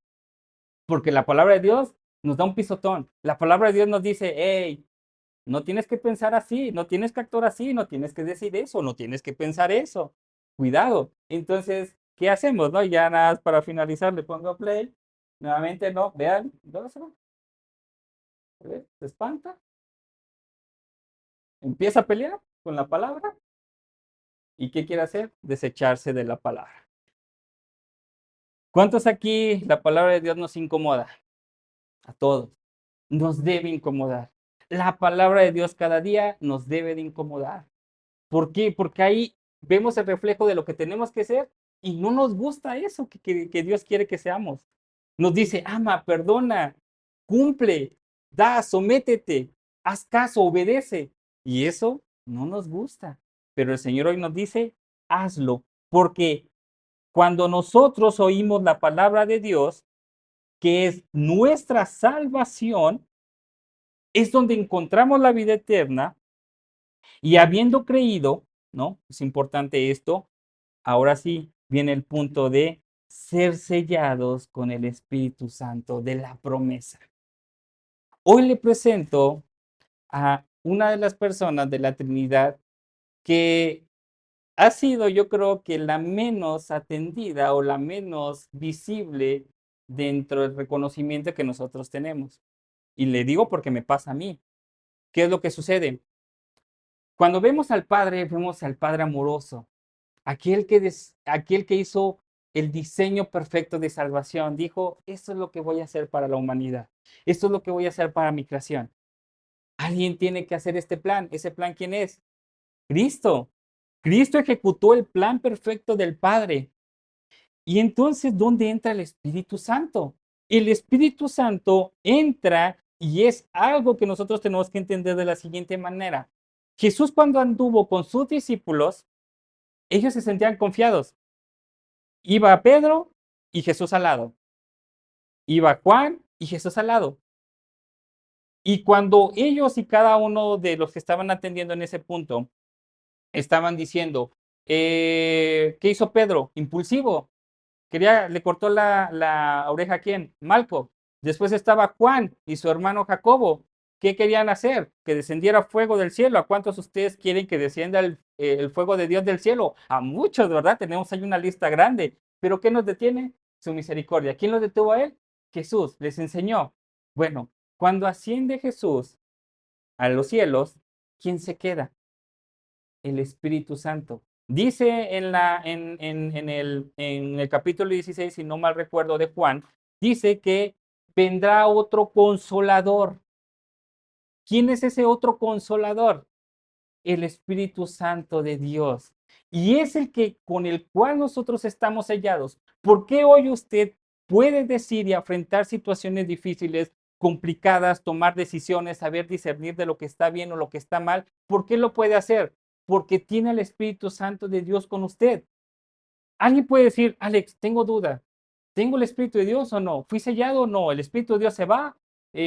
porque la palabra de Dios nos da un pisotón. La palabra de Dios nos dice, hey, no tienes que pensar así, no tienes que actuar así, no tienes que decir eso, no tienes que pensar eso. Cuidado. Entonces, ¿qué hacemos? ¿No? Ya nada más para finalizar, le pongo play. Nuevamente, no, vean, ¿dónde se va? Se espanta, empieza a pelear con la palabra. ¿Y qué quiere hacer? Desecharse de la palabra. ¿Cuántos aquí la palabra de Dios nos incomoda? A todos. Nos debe incomodar. La palabra de Dios cada día nos debe de incomodar. ¿Por qué? Porque ahí vemos el reflejo de lo que tenemos que ser y no nos gusta eso que Dios quiere que seamos. Nos dice, ama, perdona, cumple, da, sométete, haz caso, obedece. Y eso no nos gusta. Pero el Señor hoy nos dice, hazlo, porque cuando nosotros oímos la palabra de Dios, que es nuestra salvación, es donde encontramos la vida eterna y habiendo creído, ¿no? Es importante esto. Ahora sí viene el punto de ser sellados con el Espíritu Santo de la promesa. Hoy le presento a una de las personas de la Trinidad que ha sido, yo creo que la menos atendida o la menos visible dentro del reconocimiento que nosotros tenemos. Y le digo porque me pasa a mí. ¿Qué es lo que sucede? Cuando vemos al Padre amoroso, aquel que hizo el diseño perfecto de salvación, dijo, esto es lo que voy a hacer para la humanidad, esto es lo que voy a hacer para mi creación. Alguien tiene que hacer este plan. ¿Ese plan quién es? Cristo. Cristo ejecutó el plan perfecto del Padre. Y entonces, ¿dónde entra el Espíritu Santo? El Espíritu Santo entra y es algo que nosotros tenemos que entender de la siguiente manera. Jesús cuando anduvo con sus discípulos, ellos se sentían confiados. Iba Pedro y Jesús al lado. Iba Juan y Jesús al lado. Y cuando ellos y cada uno de los que estaban atendiendo en ese punto estaban diciendo, ¿qué hizo Pedro? Impulsivo. Le cortó la oreja a quién? Malco. Después estaba Juan y su hermano Jacobo. ¿Qué querían hacer? Que descendiera fuego del cielo. ¿A cuántos ustedes quieren que descienda el fuego de Dios del cielo? A muchos, ¿verdad? Tenemos ahí una lista grande. ¿Pero qué nos detiene? Su misericordia. ¿Quién lo detuvo a él? Jesús. Les enseñó. Bueno, cuando asciende Jesús a los cielos, ¿quién se queda? El Espíritu Santo. Dice en el capítulo 16, si no mal recuerdo, de Juan, dice que vendrá otro consolador. ¿Quién es ese otro consolador? El Espíritu Santo de Dios. Y es el que con el cual nosotros estamos sellados. ¿Por qué hoy usted puede decir y afrontar situaciones difíciles, complicadas, tomar decisiones, saber discernir de lo que está bien o lo que está mal? ¿Por qué lo puede hacer? Porque tiene el Espíritu Santo de Dios con usted. Alguien puede decir, Alex, tengo duda. ¿Tengo el Espíritu de Dios o no? ¿Fui sellado o no? ¿El Espíritu de Dios se va?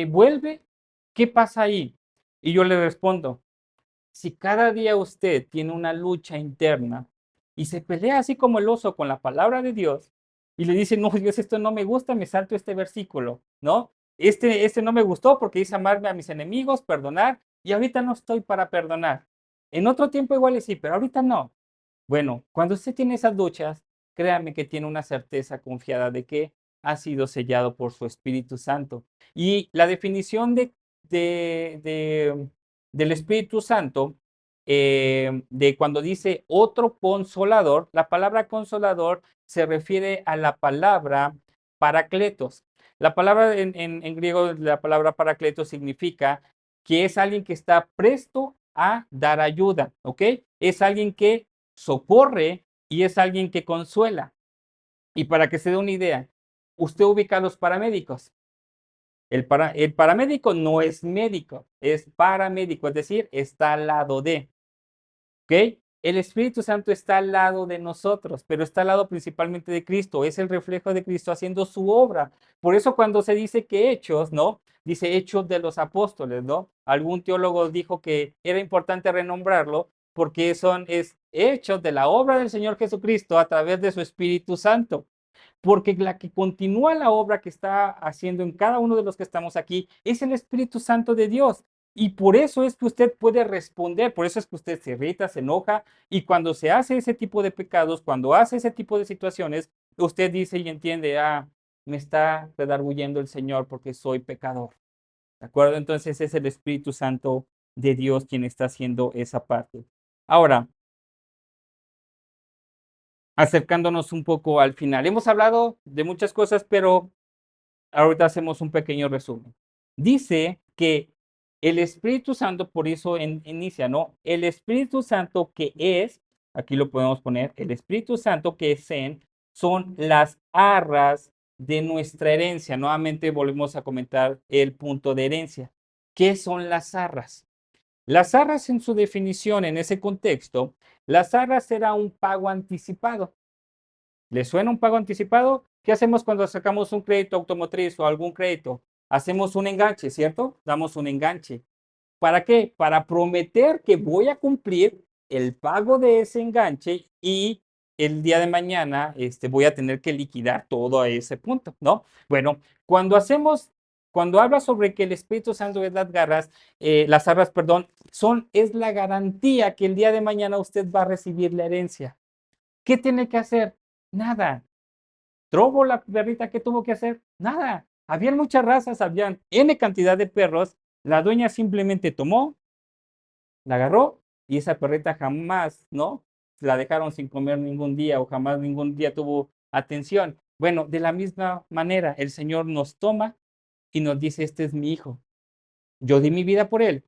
¿Vuelve? ¿Qué pasa ahí? Y yo le respondo, si cada día usted tiene una lucha interna y se pelea así como el oso con la palabra de Dios y le dice, no, Dios, esto no me gusta, me salto este versículo, ¿no? Este no me gustó porque dice amarme a mis enemigos, perdonar, y ahorita no estoy para perdonar. En otro tiempo igual y sí, pero ahorita no. Bueno, cuando usted tiene esas luchas, créame que tiene una certeza confiada de que ha sido sellado por su Espíritu Santo. Y la definición de, de- del Espíritu Santo, de cuando dice otro consolador, la palabra consolador se refiere a la palabra paracletos. La palabra en griego, la palabra paracletos significa que es alguien que está presto a dar ayuda, ¿ok? Es alguien que socorre y es alguien que consuela. Y para que se dé una idea, usted ubica a los paramédicos. El paramédico no es médico, es paramédico, es decir, está al lado de. ¿Ok? El Espíritu Santo está al lado de nosotros, pero está al lado principalmente de Cristo. Es el reflejo de Cristo haciendo su obra. Por eso cuando se dice que hechos, ¿no? Dice hechos de los apóstoles, ¿no? Algún teólogo dijo que era importante renombrarlo porque es hechos de la obra del Señor Jesucristo a través de su Espíritu Santo. Porque la que continúa la obra que está haciendo en cada uno de los que estamos aquí es el Espíritu Santo de Dios. Y por eso es que usted puede responder, por eso es que usted se irrita, se enoja, y cuando se hace ese tipo de pecados, cuando hace ese tipo de situaciones, usted dice y entiende, me está redarguyendo el Señor porque soy pecador. ¿De acuerdo? Entonces es el Espíritu Santo de Dios quien está haciendo esa parte. Ahora, acercándonos un poco al final. Hemos hablado de muchas cosas, pero ahorita hacemos un pequeño resumen. Dice que el Espíritu Santo, por eso inicia, ¿no? El Espíritu Santo que es, aquí lo podemos poner, el Espíritu Santo que es son las arras de nuestra herencia. Nuevamente volvemos a comentar el punto de herencia. ¿Qué son las arras? Las arras en su definición, en ese contexto, las arras era un pago anticipado. ¿Le suena un pago anticipado? ¿Qué hacemos cuando sacamos un crédito automotriz o algún crédito? Hacemos un enganche, ¿cierto? Damos un enganche. ¿Para qué? Para prometer que voy a cumplir el pago de ese enganche y el día de mañana voy a tener que liquidar todo a ese punto, ¿no? Bueno, cuando habla sobre que el Espíritu Santo es las arras, perdón, es la garantía que el día de mañana usted va a recibir la herencia. ¿Qué tiene que hacer? Nada. ¿Trobo la perrita que tuvo que hacer? Nada. Habían muchas razas, habían N cantidad de perros. La dueña simplemente tomó, la agarró y esa perrita jamás, ¿no? La dejaron sin comer ningún día o jamás ningún día tuvo atención. Bueno, de la misma manera, el Señor nos toma y nos dice, este es mi hijo. Yo di mi vida por él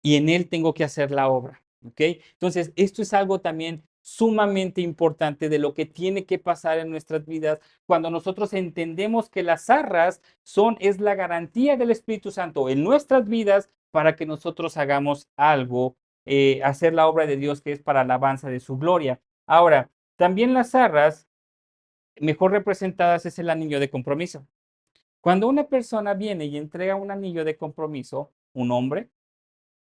y en él tengo que hacer la obra. ¿Ok? Entonces, esto es algo también sumamente importante de lo que tiene que pasar en nuestras vidas cuando nosotros entendemos que las arras es la garantía del Espíritu Santo en nuestras vidas para que nosotros hagamos algo, hacer la obra de Dios que es para alabanza de su gloria. Ahora, también las arras, mejor representadas, es el anillo de compromiso. Cuando una persona viene y entrega un anillo de compromiso, un hombre,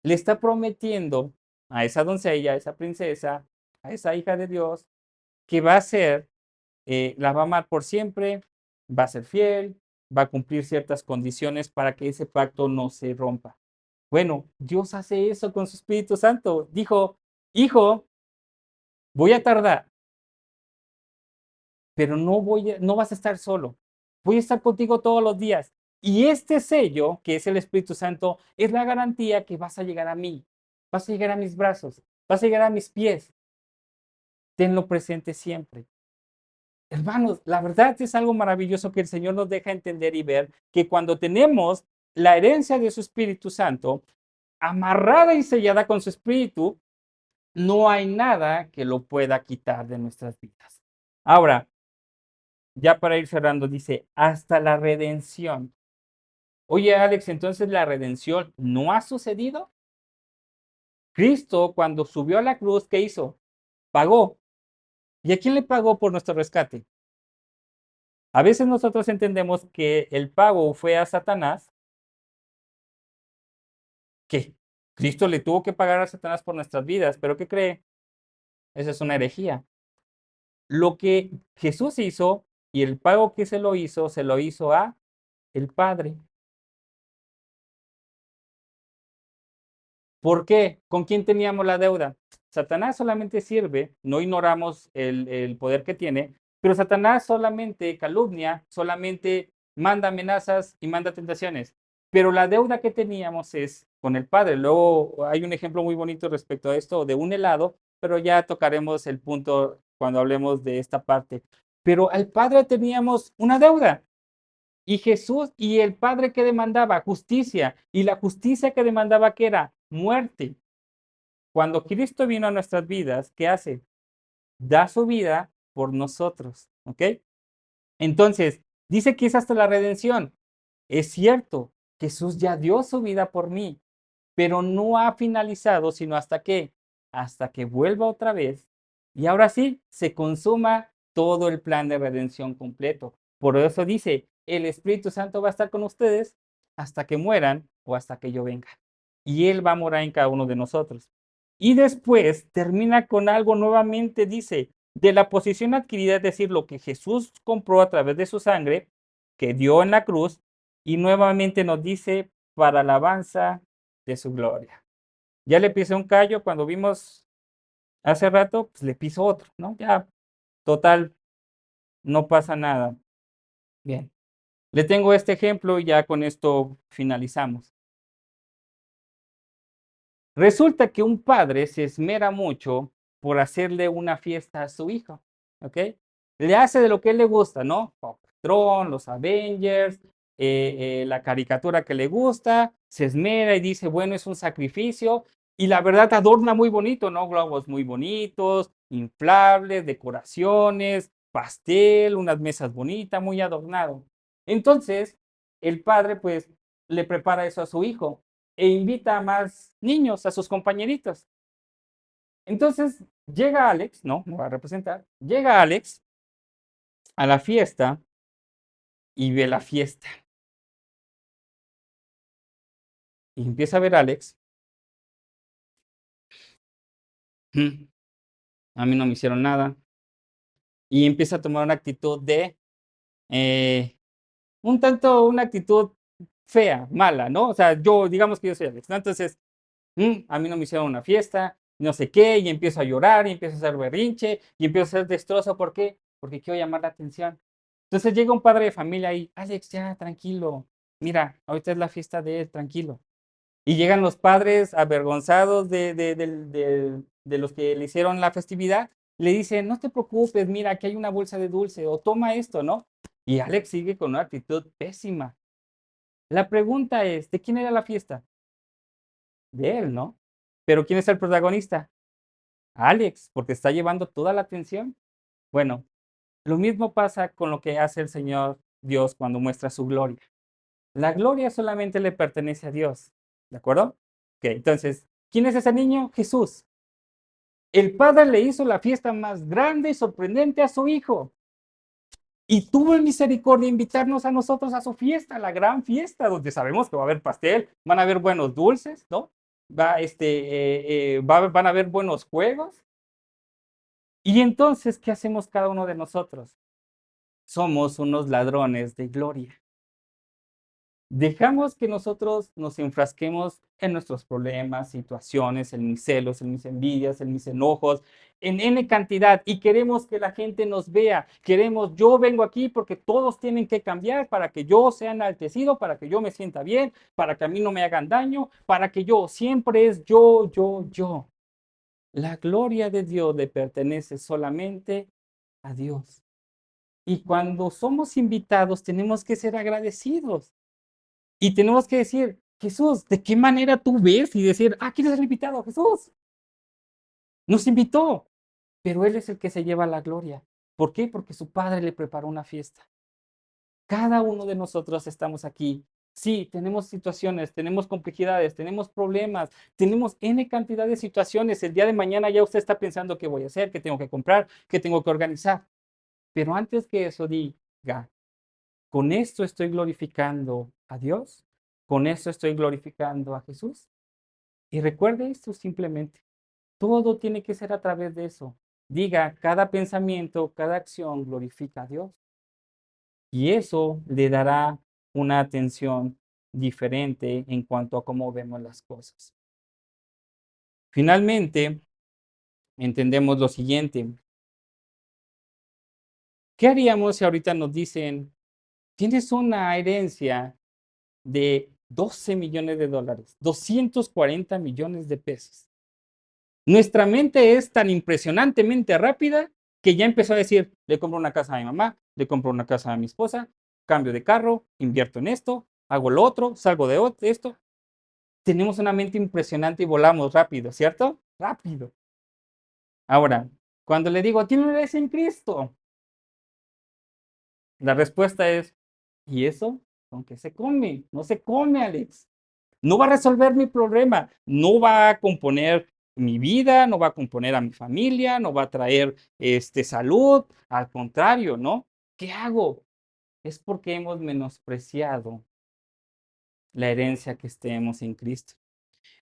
le está prometiendo a esa doncella, a esa princesa, a esa hija de Dios, que va a ser, la va a amar por siempre, va a ser fiel, va a cumplir ciertas condiciones para que ese pacto no se rompa. Bueno, Dios hace eso con su Espíritu Santo. Dijo, hijo, voy a tardar, pero no vas a estar solo. Voy a estar contigo todos los días. Y este sello, que es el Espíritu Santo, es la garantía que vas a llegar a mí, vas a llegar a mis brazos, vas a llegar a mis pies. Tenlo presente siempre. Hermanos, la verdad es algo maravilloso que el Señor nos deja entender y ver que cuando tenemos la herencia de su Espíritu Santo, amarrada y sellada con su Espíritu, no hay nada que lo pueda quitar de nuestras vidas. Ahora, ya para ir cerrando, dice, hasta la redención. Oye, Alex, entonces la redención no ha sucedido. Cristo, cuando subió a la cruz, ¿qué hizo? Pagó. ¿Y a quién le pagó por nuestro rescate? A veces nosotros entendemos que el pago fue a Satanás, que Cristo le tuvo que pagar a Satanás por nuestras vidas, pero ¿qué cree? Esa es una herejía. Lo que Jesús hizo y el pago que se lo hizo a el Padre. ¿Por qué? ¿Con quién teníamos la deuda? Satanás solamente sirve, no ignoramos el poder que tiene, pero Satanás solamente calumnia, solamente manda amenazas y manda tentaciones. Pero la deuda que teníamos es con el Padre. Luego hay un ejemplo muy bonito respecto a esto de un helado, pero ya tocaremos el punto cuando hablemos de esta parte. Pero al Padre teníamos una deuda. Y Jesús y el Padre que demandaba justicia, y la justicia que demandaba que era muerte. Cuando Cristo vino a nuestras vidas, ¿qué hace? Da su vida por nosotros, ¿ok? Entonces, dice que es hasta la redención. Es cierto, Jesús ya dio su vida por mí, pero no ha finalizado, sino hasta que, hasta que vuelva otra vez. Y ahora sí, se consuma todo el plan de redención completo. Por eso dice, el Espíritu Santo va a estar con ustedes hasta que mueran o hasta que yo venga. Y Él va a morar en cada uno de nosotros. Y después termina con algo nuevamente, dice, de la posición adquirida, es decir, lo que Jesús compró a través de su sangre, que dio en la cruz, y nuevamente nos dice, para alabanza de su gloria. Ya le pisé un callo cuando vimos hace rato, pues le piso otro, ¿no? Ya, total, no pasa nada. Bien, le tengo este ejemplo y ya con esto finalizamos. Resulta que un padre se esmera mucho por hacerle una fiesta a su hijo, ¿ok? Le hace de lo que él le gusta, ¿no? Paw Patrol, los Avengers, la caricatura que le gusta, se esmera y dice, bueno, es un sacrificio, y la verdad adorna muy bonito, ¿no? Globos muy bonitos, inflables, decoraciones, pastel, unas mesas bonitas, muy adornado. Entonces, el padre pues le prepara eso a su hijo e invita a más niños, a sus compañeritos. Entonces llega Alex, no, me va a representar, llega Alex a la fiesta y ve la fiesta. Y empieza a ver a Alex, "Mm, a mí no me hicieron nada". Y empieza a tomar una actitud de, eh, un tanto, una actitud fea, mala, ¿no? O sea, yo, digamos que yo soy Alex, ¿no? Entonces, a mí no me hicieron una fiesta, no sé qué, y empiezo a llorar, y empiezo a hacer berrinche, y empiezo a hacer destrozo, ¿por qué? Porque quiero llamar la atención. Entonces llega un padre de familia y, Alex, ya, tranquilo, mira, ahorita es la fiesta de él, tranquilo. Y llegan los padres avergonzados de los que le hicieron la festividad, le dicen, no te preocupes, mira, aquí hay una bolsa de dulce, o toma esto, ¿no? Y Alex sigue con una actitud pésima. La pregunta es, ¿de quién era la fiesta? De él, ¿no? Pero ¿quién es el protagonista? Alex, porque está llevando toda la atención. Bueno, lo mismo pasa con lo que hace el Señor Dios cuando muestra su gloria. La gloria solamente le pertenece a Dios, ¿de acuerdo? Ok, entonces, ¿quién es ese niño? Jesús. El Padre le hizo la fiesta más grande y sorprendente a su Hijo. Y tuvo el misericordia de invitarnos a nosotros a su fiesta, la gran fiesta, donde sabemos que va a haber pastel, van a haber buenos dulces, ¿no? Van a haber buenos juegos. Y entonces, ¿qué hacemos cada uno de nosotros? Somos unos ladrones de gloria. Dejamos que nosotros nos enfrasquemos en nuestros problemas, situaciones, en mis celos, en mis envidias, en mis enojos, en N cantidad, y queremos que la gente nos vea. Queremos, yo vengo aquí porque todos tienen que cambiar para que yo sea enaltecido, para que yo me sienta bien, para que a mí no me hagan daño, para que yo, siempre es yo, yo, yo. La gloria de Dios le pertenece solamente a Dios. Y cuando somos invitados, tenemos que ser agradecidos. Y tenemos que decir, Jesús, ¿de qué manera tú ves? Y decir, ¿quién es el invitado? Jesús. Nos invitó, pero Él es el que se lleva la gloria. ¿Por qué? Porque su Padre le preparó una fiesta. Cada uno de nosotros estamos aquí. Sí, tenemos situaciones, tenemos complejidades, tenemos problemas, tenemos N cantidad de situaciones. El día de mañana ya usted está pensando qué voy a hacer, qué tengo que comprar, qué tengo que organizar. Pero antes que eso diga, ¿con esto estoy glorificando a Dios? ¿Con esto estoy glorificando a Jesús? Y recuerde esto simplemente. Todo tiene que ser a través de eso. Diga, cada pensamiento, cada acción glorifica a Dios. Y eso le dará una atención diferente en cuanto a cómo vemos las cosas. Finalmente, entendemos lo siguiente. ¿Qué haríamos si ahorita nos dicen, tienes una herencia de 12 millones de dólares, 240 millones de pesos? Nuestra mente es tan impresionantemente rápida que ya empezó a decir, le compro una casa a mi mamá, le compro una casa a mi esposa, cambio de carro, invierto en esto, hago lo otro, salgo de esto. Tenemos una mente impresionante y volamos rápido, ¿cierto? Rápido. Ahora, cuando le digo, ¿tiene una en Cristo? La respuesta es, ¿y eso? ¿Con qué se come? No se come, Alex. No va a resolver mi problema, no va a componer mi vida, no va a componer a mi familia, no va a traer salud, al contrario, ¿no? ¿Qué hago? Es porque hemos menospreciado la herencia que tenemos en Cristo.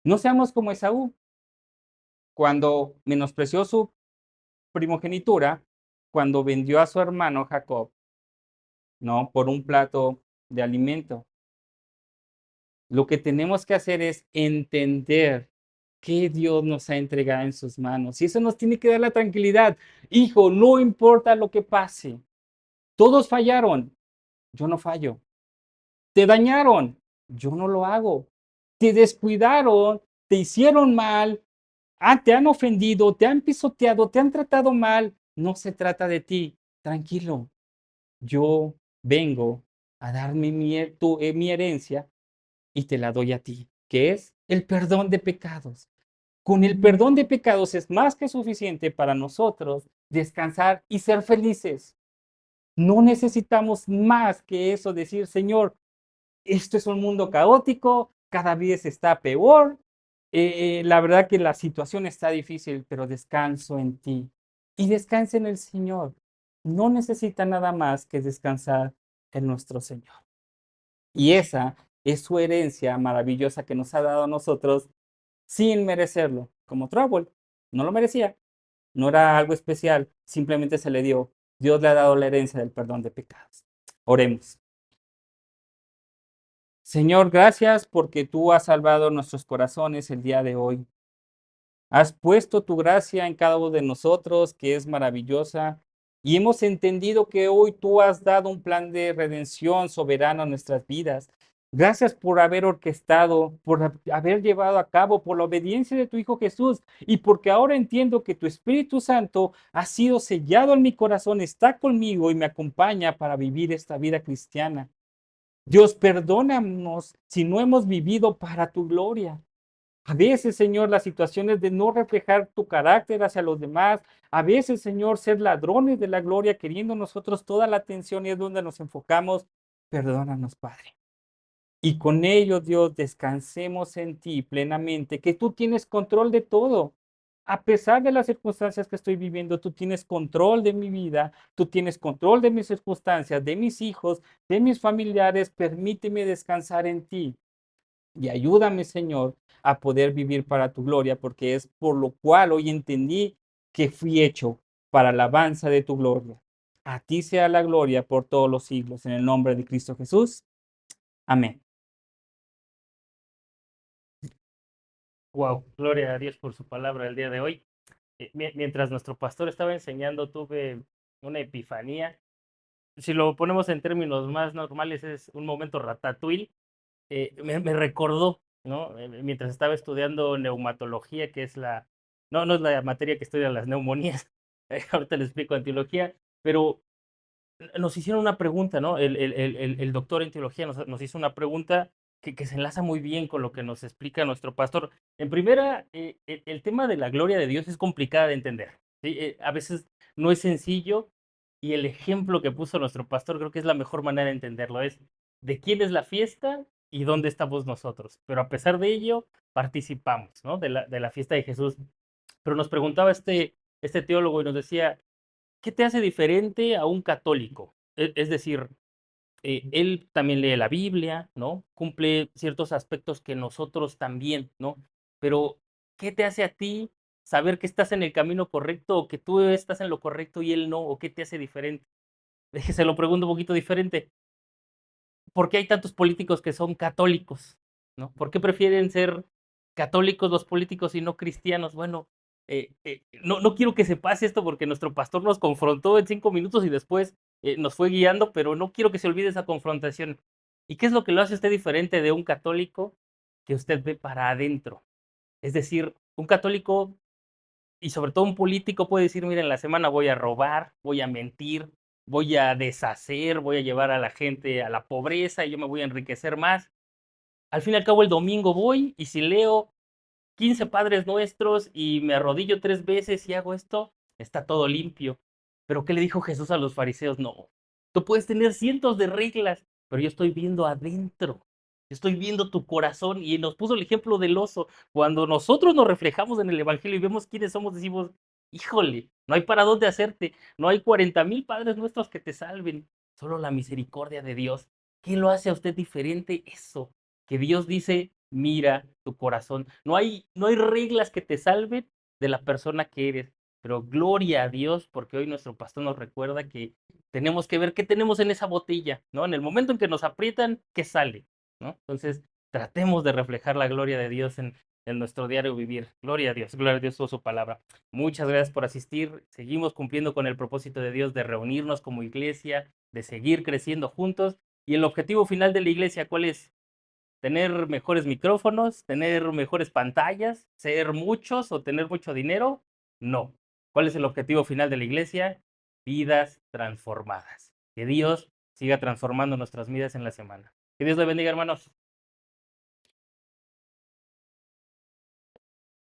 No seamos como Esaú, cuando menospreció su primogenitura, cuando vendió a su hermano Jacob, ¿no? Por un plato de alimento. Lo que tenemos que hacer es entender que Dios nos ha entregado en sus manos. Y eso nos tiene que dar la tranquilidad. Hijo, no importa lo que pase. Todos fallaron. Yo no fallo. Te dañaron. Yo no lo hago. Te descuidaron. Te hicieron mal. Te han ofendido. Te han pisoteado. Te han tratado mal. No se trata de ti. Tranquilo. Yo vengo a darme mi herencia y te la doy a ti, que es el perdón de pecados. Con el perdón de pecados es más que suficiente para nosotros descansar y ser felices. No necesitamos más que eso, decir, Señor, esto es un mundo caótico, cada vez está peor, la verdad que la situación está difícil, pero descanso en ti y descansa en el Señor. No necesita nada más que descansar en nuestro Señor. Y esa es su herencia maravillosa que nos ha dado a nosotros sin merecerlo, como Trouble. No lo merecía, no era algo especial, simplemente se le dio. Dios le ha dado la herencia del perdón de pecados. Oremos. Señor, gracias porque tú has salvado nuestros corazones el día de hoy. Has puesto tu gracia en cada uno de nosotros, que es maravillosa, y hemos entendido que hoy tú has dado un plan de redención soberano a nuestras vidas. Gracias por haber orquestado, por haber llevado a cabo, por la obediencia de tu Hijo Jesús, y porque ahora entiendo que tu Espíritu Santo ha sido sellado en mi corazón, está conmigo y me acompaña para vivir esta vida cristiana. Dios, perdónanos si no hemos vivido para tu gloria. A veces, Señor, las situaciones de no reflejar tu carácter hacia los demás. A veces, Señor, ser ladrones de la gloria, queriendo nosotros toda la atención y es donde nos enfocamos. Perdónanos, Padre. Y con ello, Dios, descansemos en ti plenamente, que tú tienes control de todo. A pesar de las circunstancias que estoy viviendo, tú tienes control de mi vida, tú tienes control de mis circunstancias, de mis hijos, de mis familiares. Permíteme descansar en ti. Y ayúdame, Señor, a poder vivir para tu gloria, porque es por lo cual hoy entendí que fui hecho para la alabanza de tu gloria. A ti sea la gloria por todos los siglos, en el nombre de Cristo Jesús. Amén. Wow, gloria a Dios por su palabra el día de hoy. Mientras nuestro pastor estaba enseñando, tuve una epifanía. Si lo ponemos en términos más normales, es un momento ratatouille. Me recordó, ¿no? Mientras estaba estudiando neumatología, que es no es la materia que estudia las neumonías. Ahorita les explico en teología, pero nos hicieron una pregunta, ¿no? El doctor en teología nos hizo una pregunta que se enlaza muy bien con lo que nos explica nuestro pastor. En primera, el tema de la gloria de Dios es complicada de entender, ¿sí? A veces no es sencillo y el ejemplo que puso nuestro pastor creo que es la mejor manera de entenderlo, es de quién es la fiesta y dónde estamos nosotros. Pero a pesar de ello, participamos, ¿no? De la fiesta de Jesús. Pero nos preguntaba este teólogo y nos decía, ¿qué te hace diferente a un católico? Es decir, él también lee la Biblia, ¿no? Cumple ciertos aspectos que nosotros también, ¿no? Pero, ¿qué te hace a ti saber que estás en el camino correcto o que tú estás en lo correcto y él no? ¿O qué te hace diferente? Se lo pregunto un poquito diferente. ¿Por qué hay tantos políticos que son católicos? ¿No? ¿Por qué prefieren ser católicos los políticos y no cristianos? Bueno, no quiero que se pase esto porque nuestro pastor nos confrontó en 5 minutos y después nos fue guiando, pero no quiero que se olvide esa confrontación. ¿Y qué es lo que lo hace usted diferente de un católico que usted ve para adentro? Es decir, un católico y sobre todo un político puede decir, mira, en la semana voy a robar, voy a mentir, voy a deshacer, voy a llevar a la gente a la pobreza y yo me voy a enriquecer más. Al fin y al cabo el domingo voy y si leo 15 Padres Nuestros y me arrodillo 3 veces y hago esto, está todo limpio. Pero ¿qué le dijo Jesús a los fariseos? No, tú puedes tener cientos de reglas, pero yo estoy viendo adentro. Yo estoy viendo tu corazón y nos puso el ejemplo del oso. Cuando nosotros nos reflejamos en el Evangelio y vemos quiénes somos, decimos, híjole, no hay para dónde hacerte. No hay 40,000 Padres Nuestros que te salven. Solo la misericordia de Dios. ¿Qué lo hace a usted diferente? Eso, que Dios dice, mira tu corazón. No hay reglas que te salven de la persona que eres, pero gloria a Dios, porque hoy nuestro pastor nos recuerda que tenemos que ver qué tenemos en esa botella, ¿no? En el momento en que nos aprietan, ¿qué sale? ¿No? Entonces, tratemos de reflejar la gloria de Dios en nuestro diario vivir. Gloria a Dios por su palabra. Muchas gracias por asistir. Seguimos cumpliendo con el propósito de Dios de reunirnos como iglesia, de seguir creciendo juntos. Y el objetivo final de la iglesia, ¿cuál es? Tener mejores micrófonos, tener mejores pantallas, ser muchos o tener mucho dinero. No. ¿Cuál es el objetivo final de la iglesia? Vidas transformadas. Que Dios siga transformando nuestras vidas en la semana. Que Dios le bendiga, hermanos.